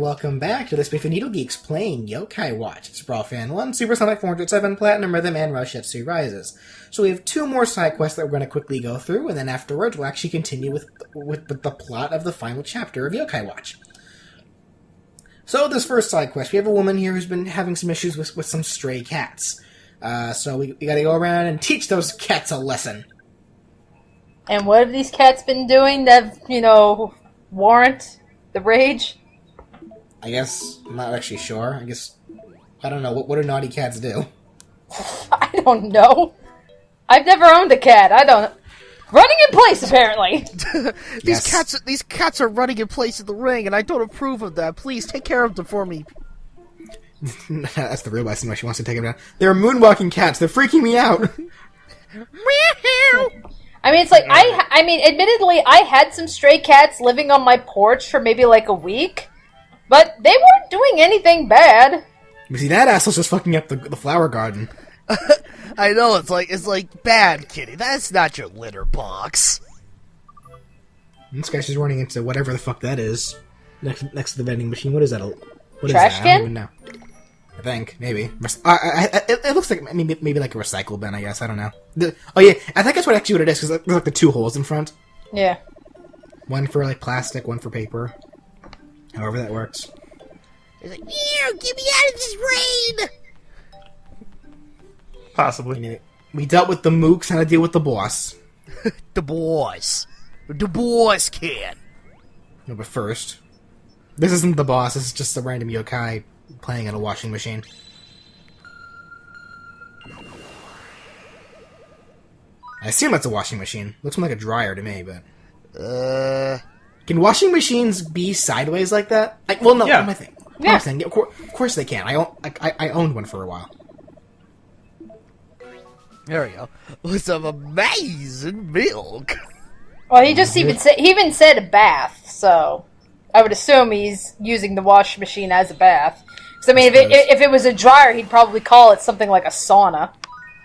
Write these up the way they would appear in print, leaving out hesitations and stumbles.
welcome back to the SpiffyNeedleGeeks playing Yokai Watch. It's Brawl Fan 1, Supersonic 407, PlatinumRhythm, and RoushutsuRises. So we have 2 more side quests that we're going to quickly go through, and then afterwards we'll actually continue with the plot of the final chapter of Yokai Watch. So this first side quest, we have a woman here who's been having some issues with some stray cats. So we gotta go around and teach those cats a lesson. And what have these cats been doing that, warrant the rage? I guess, I'm not actually sure. I don't know, what do naughty cats do? I don't know. I've never owned a cat. I don't... Running in place, apparently! These cats are running in place in the ring, and I don't approve of that. Please, take care of them for me. That's the real reason why she wants to take them down. They're moonwalking cats. They're freaking me out. I mean, it's like, admittedly, I had some stray cats living on my porch for maybe like a week, but they weren't doing anything bad. You see, that asshole's just fucking up the flower garden. I know, it's like, bad, kitty. That's not your litter box. This guy's just running into whatever the fuck that is. Next to the vending machine. What is that? What Trash is that? can? I don't even know. I think, maybe. It looks like maybe like a recycle bin, I guess. I don't know. Oh yeah, I think that's what it is, because there's like the 2 holes in front. Yeah. One for like plastic, one for paper. However that works. He's like, get me out of this rain! Possibly. We dealt with the mooks, how to deal with the boss. The boss. The boss kid. No, but first, this isn't the boss, this is just a random yokai playing at a washing machine. I assume that's a washing machine. Looks more like a dryer to me, but... Can washing machines be sideways like that? Well, no, yeah. What am I thinking? Yeah. Of course they can. I owned one for a while. There we go. With some amazing milk. Well, he even said a bath, so I would assume he's using the wash machine as a bath. So, I mean, if it was a dryer, he'd probably call it something like a sauna.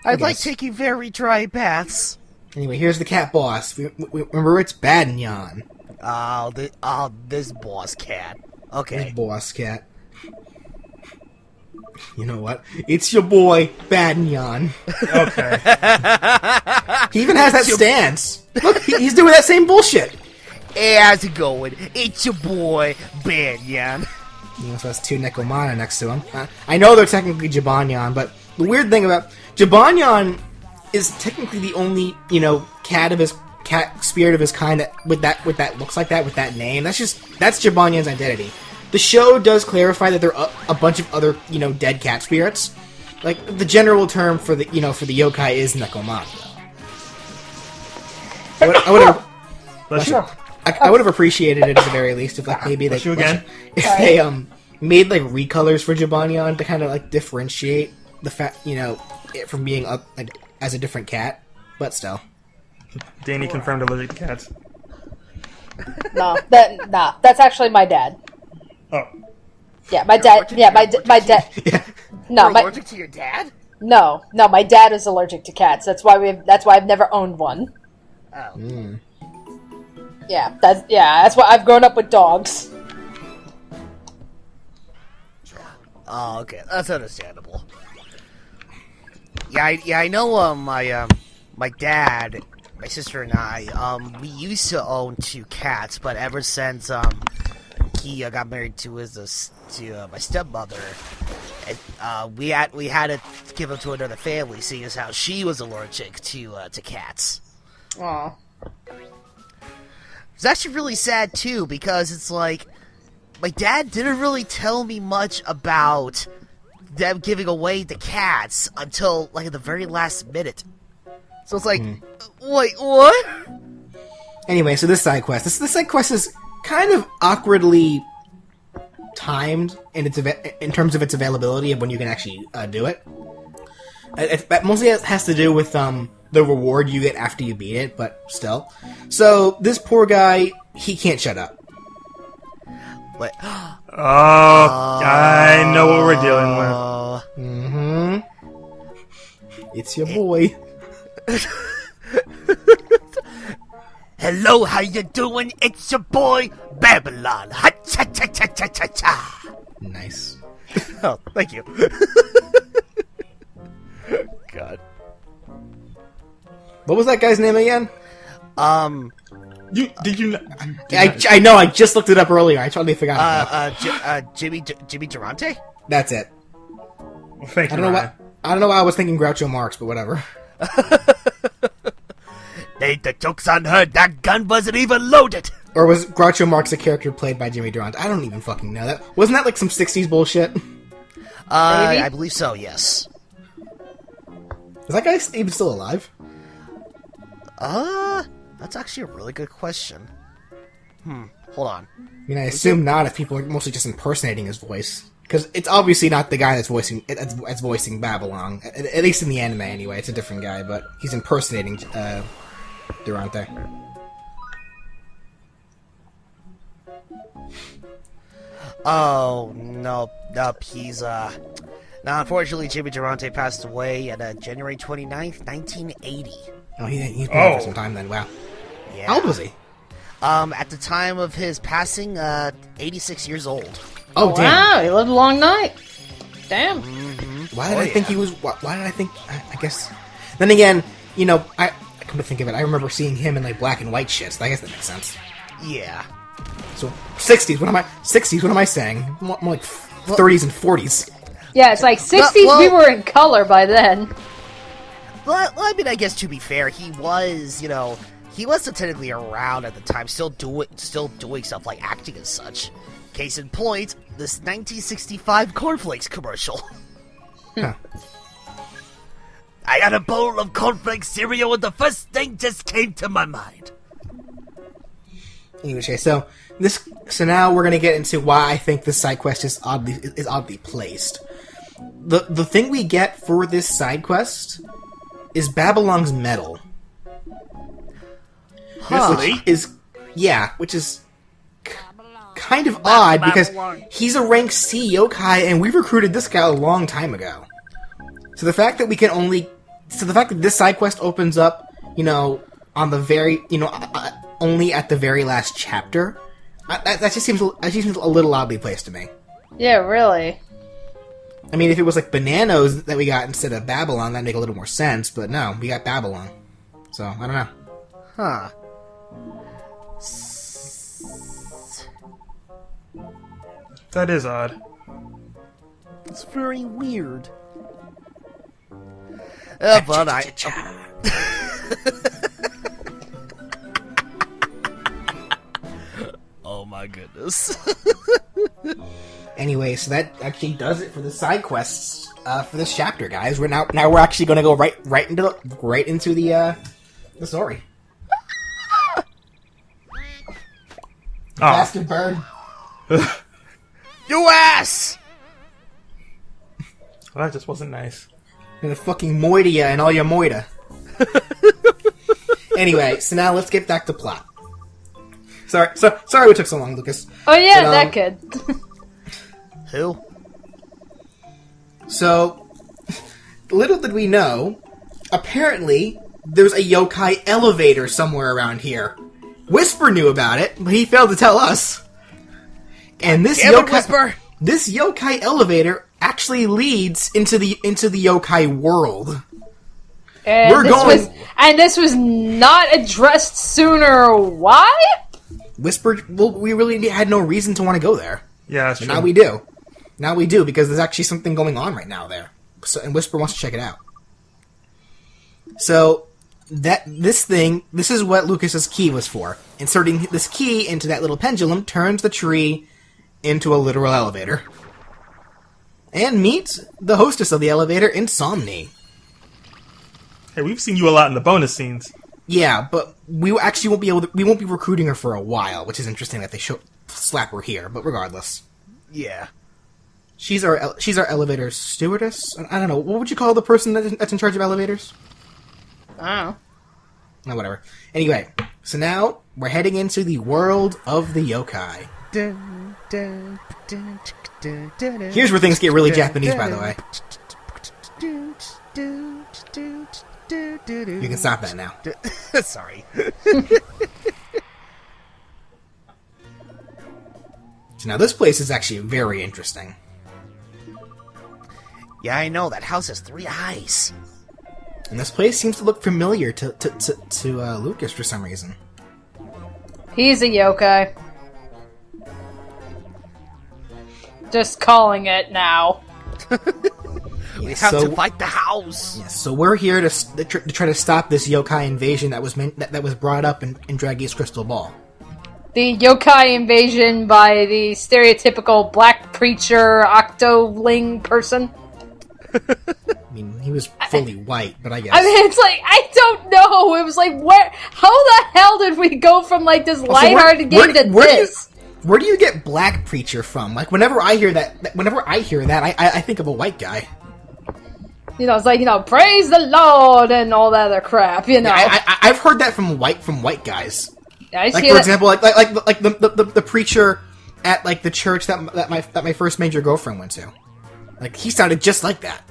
I like taking very dry baths. Anyway, here's the cat boss. Remember, it's Badnyan. This boss cat. Okay. This boss cat. You know what? It's your boy, Badnyan. Okay. He even has that stance. Look, he's doing that same bullshit. Hey, how's it going? It's your boy, Banyan. He also has 2 Necromana next to him. I know they're technically Jibanyan, but the weird thing about... Jibanyan is technically the only, cat spirit of his kind that with that looks like that, with that name. That's Jibanyan's identity. The show does clarify that there are a bunch of other, dead cat spirits. Like, the general term for the yokai is Necromana. I would have appreciated it at the very least if, maybe they... they made, recolors for Jibanyan to kind of, differentiate the fact, it from being as a different cat. But still. Danny confirmed allergic to cats. No, that's actually my dad. Oh. Yeah, my dad. Yeah, my dad. Yeah. No, You're allergic to your dad? No, my dad is allergic to cats. That's why I've never owned one. Oh. Mm. Yeah, that's why I've grown up with dogs. Oh, okay, that's understandable. Yeah, I know. My dad, my sister, and I, we used to own 2 cats, but ever since he got married to my stepmother, we had to give him to another family, seeing as how she was allergic to cats. Aw. It's actually really sad too, because it's like my dad didn't really tell me much about them giving away the cats until the very last minute. So it's like, wait, what? Anyway, so this side quest. This side quest is kind of awkwardly timed in terms of its availability of when you can actually do it. It mostly has to do with the reward you get after you beat it, but still. So this poor guy, he can't shut up. What? I know what we're dealing with. Mm-hmm. It's your boy. Hello, how you doing? It's your boy, Babylon. Ha-cha-cha. Cha-cha-cha-cha-cha. Nice. Oh, thank you. God. What was that guy's name again? Did you? I know. I just looked it up earlier. I totally forgot. About Jimmy Durante? That's it. Well, thank you. I don't know why I was thinking Groucho Marx, but whatever. The joke's on her. That gun wasn't even loaded. Or was Groucho Marx a character played by Jimmy Durante? I don't even fucking know that. Wasn't that like some 60s bullshit? I believe so, yes. Is that guy even still alive? That's actually a really good question. Hold on. I mean, I assume not if people are mostly just impersonating his voice. Because it's obviously not the guy that's voicing Babylon. At least in the anime, anyway. It's a different guy, but he's impersonating Durante. Oh, nope, he's, Now, unfortunately, Jimmy Durante passed away at January 29th, 1980. Oh, he's been there for some time then, wow. Yeah. How old was he? At the time of his passing, 86 years old. Oh, damn. Wow, he lived a long night. Damn. Why did I think he was... Why did I think... I guess... Then again, you know, I come to think of it, I remember seeing him in, like, black and white shit, so I guess that makes sense. Yeah. So, 60s, what am I saying? More like 30s and 40s. Yeah, it's like 60s, we were in color by then. Well, I mean, I guess to be fair, he was still technically around at the time, still doing stuff like acting and such. Case in point, this 1965 cornflakes commercial. Huh. I got a bowl of cornflakes cereal and the first thing just came to my mind. Anyway, so now we're gonna get into why I think this side quest is oddly placed. The thing we get for this side quest is Babylon's medal. Which is kind of odd because he's a rank C yokai and we recruited this guy a long time ago. So the fact that this side quest opens up, you know, on the very, you know, only at the very last chapter, that just seems a little oddly placed to me. Yeah, really. I mean, if it was like Bananos that we got instead of Babylon, that'd make a little more sense, but no, we got Babylon. So, I don't know. Huh. That is odd. It's very weird. But I... Oh my goodness. Anyway, so that actually does it for the side quests for this chapter, guys. We're actually going to go right into the story. Bastard bird. You ass! Well, that just wasn't nice. And the fucking moidia and all your moida. Anyway, so now let's get back to plot. Sorry we took so long, Lucas. Oh yeah, that kid. Who? So, little did we know, apparently, there's a yokai elevator somewhere around here. Whisper knew about it, but he failed to tell us. And this yokai elevator actually leads into the yokai world. And this was not addressed sooner. Why? Whisper, well, we really had no reason to want to go there. Yeah, that's true. Now we do. Now we do, because there's actually something going on right now there. And Whisper wants to check it out. So, this is what Lucas's key was for. Inserting this key into that little pendulum turns the tree into a literal elevator. And meet the hostess of the elevator, Insomni. Hey, we've seen you a lot in the bonus scenes. Yeah, but we actually won't be recruiting her for a while, which is interesting that they slap her here, but regardless. Yeah. She's our elevator stewardess? I don't know, what would you call the person that's in charge of elevators? I don't know. No, whatever. Anyway, so now we're heading into the world of the yokai. Here's where things get really Japanese, by the way. You can stop that now. Sorry. So now this place is actually very interesting. Yeah, I know. That house has 3 eyes. And this place seems to look familiar to Lucas for some reason. He's a yokai. Just calling it now. We have to fight the house. Yes, so we're here to try to stop this yokai invasion that was brought up in Draggy's crystal ball. The yokai invasion by the stereotypical black preacher octoling person. I mean, he was fully white, but I guess. I mean, it's like, I don't know. It was like, how the hell did we go from like this lighthearted game to this? Where do you get black preacher from? Like, whenever I hear that, I think of a white guy. You know, it's like, praise the Lord and all that other crap, Yeah, I've heard that from white guys. Yeah, like, for example, like the preacher at like the church that my first major girlfriend went to. Like, he sounded just like that.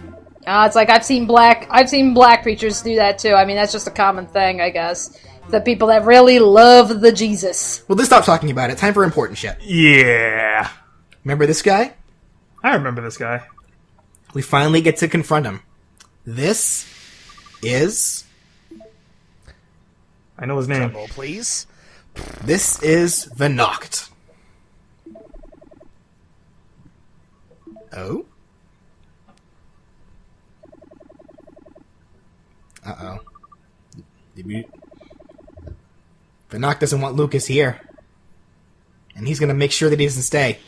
It's like I've seen black preachers do that too. I mean, that's just a common thing, I guess. The people that really love the Jesus. Well, let's stop talking about it. Time for important shit. Yeah. Remember this guy? I remember this guy. We finally get to confront him. This is... I know his name. Trouble, please. This is Venoct. Oh? Uh-oh. Venoct doesn't want Lucas here. And he's gonna make sure that he doesn't stay.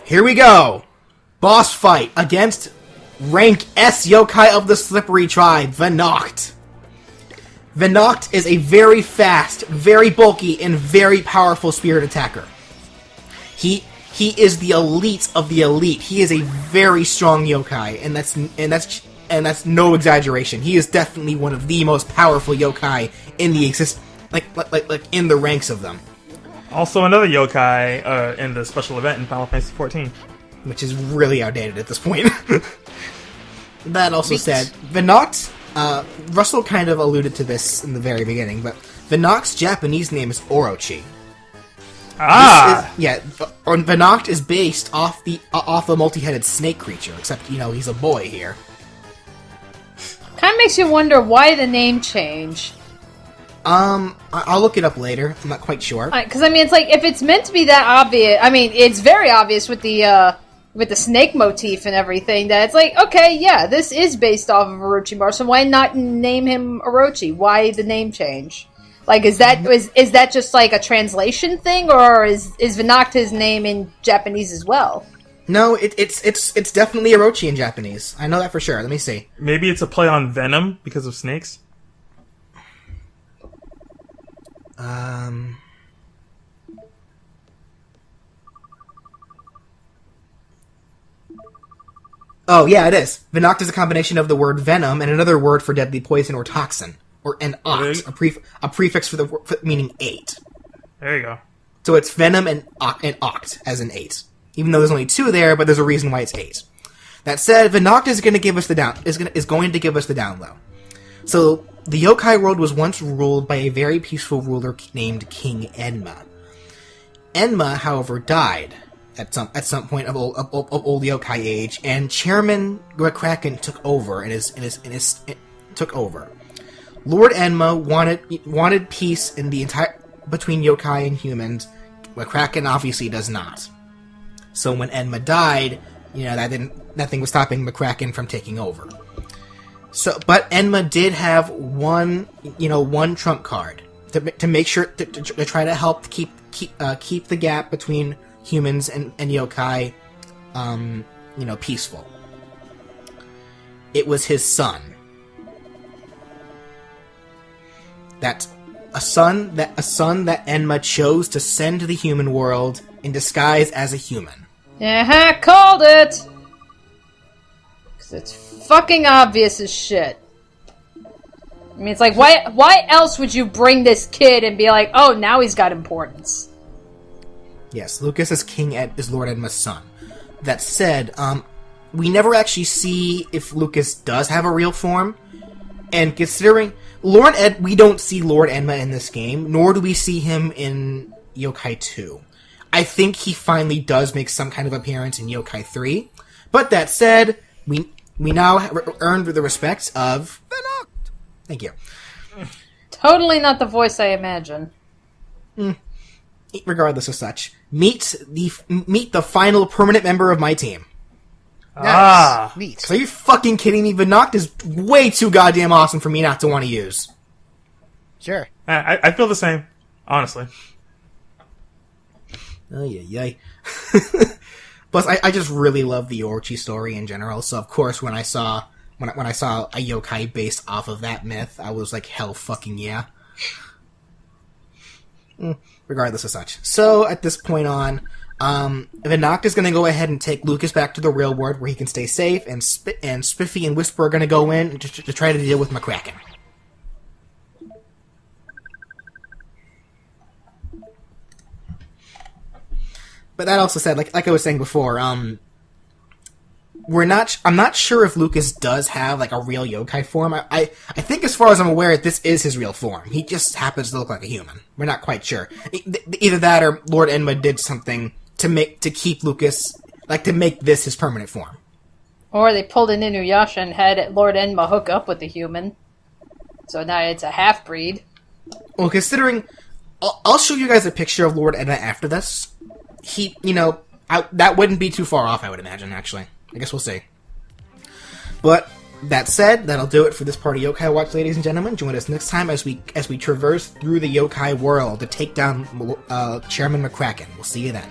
Here we go! Boss fight against rank S yokai of the Slippery Tribe, Venoct. Venoct is a very fast, very bulky, and very powerful spirit attacker. He is the elite of the elite. He is a very strong yokai, and that's no exaggeration. He is definitely one of the most powerful yokai in the like in the ranks of them. Also, another yokai in the special event in Final Fantasy XIV, which is really outdated at this point. That also said, Venoct. Russell kind of alluded to this in the very beginning, but Venoct's Japanese name is Orochi. Venoct is based off a multi-headed snake creature, except, he's a boy here. Kind of makes you wonder why the name change. I'll look it up later. I'm not quite sure. Because, I mean, it's like, if it's meant to be that obvious, I mean, it's very obvious with the snake motif and everything, that it's like, okay, yeah, this is based off of Orochimaru, so why not name him Orochi? Why the name change? Like, is that just like a translation thing, or is Venoct his name in Japanese as well? No, it's definitely Orochi in Japanese. I know that for sure. Let me see. Maybe it's a play on venom because of snakes? Oh, yeah, it is. Venoct is a combination of the word venom and another word for deadly poison or toxin. Or an oct, a prefix for meaning 8. There you go. So it's venom and oct, as in 8. Even though there's only 2 there, but there's a reason why it's 8. That said, Venoct is going to give us the down low. So, the yokai world was once ruled by a very peaceful ruler named King Enma. Enma, however, died at some point of old yokai age, and Chairman McCracken took over took over. Lord Enma wanted peace in the entire between yokai and humans. McCracken obviously does not. So when Enma died, nothing was stopping McCracken from taking over. So, but Enma did have one trump card to make sure to try to help keep the gap between humans and yokai, peaceful. It was his son. A son that Enma chose to send to the human world in disguise as a human. Called it! Because it's fucking obvious as shit. I mean, it's like, why else would you bring this kid and be like, oh, now he's got importance? Yes, Lucas is Lord Enma's son. That said, we never actually see if Lucas does have a real form, and considering we don't see Lord Enma in this game, nor do we see him in Yokai 2. I think he finally does make some kind of appearance in Yokai 3. But that said, we now earned the respects of... Thank you. Totally not the voice I imagine. Regardless of such, meet the final permanent member of my team. Nice. Neat. So are you fucking kidding me? Vinoct is way too goddamn awesome for me not to want to use. Sure. I feel the same, honestly. Oh yeah. Plus, I just really love the Orochi story in general. So of course, when I saw a yokai based off of that myth, I was like, hell fucking yeah. Regardless of such. So at this point on, Vinoct is going to go ahead and take Lucas back to the real world where he can stay safe, and Spiffy and Whisper are going to go in to try to deal with McCracken. But that also said, like I was saying before, I'm not sure if Lucas does have like a real yokai form. I think, as far as I'm aware, this is his real form. He just happens to look like a human. We're not quite sure. Either that or Lord Enma did something to keep Lucas, like to make this his permanent form. Or they pulled an Inuyasha and had Lord Enma hook up with the human. So now it's a half-breed. Well, considering... I'll show you guys a picture of Lord Enma after this. That wouldn't be too far off, I would imagine, actually. I guess we'll see. But that said, that'll do it for this part of Yokai Watch, ladies and gentlemen. Join us next time as we traverse through the yokai world to take down Chairman McCracken. We'll see you then.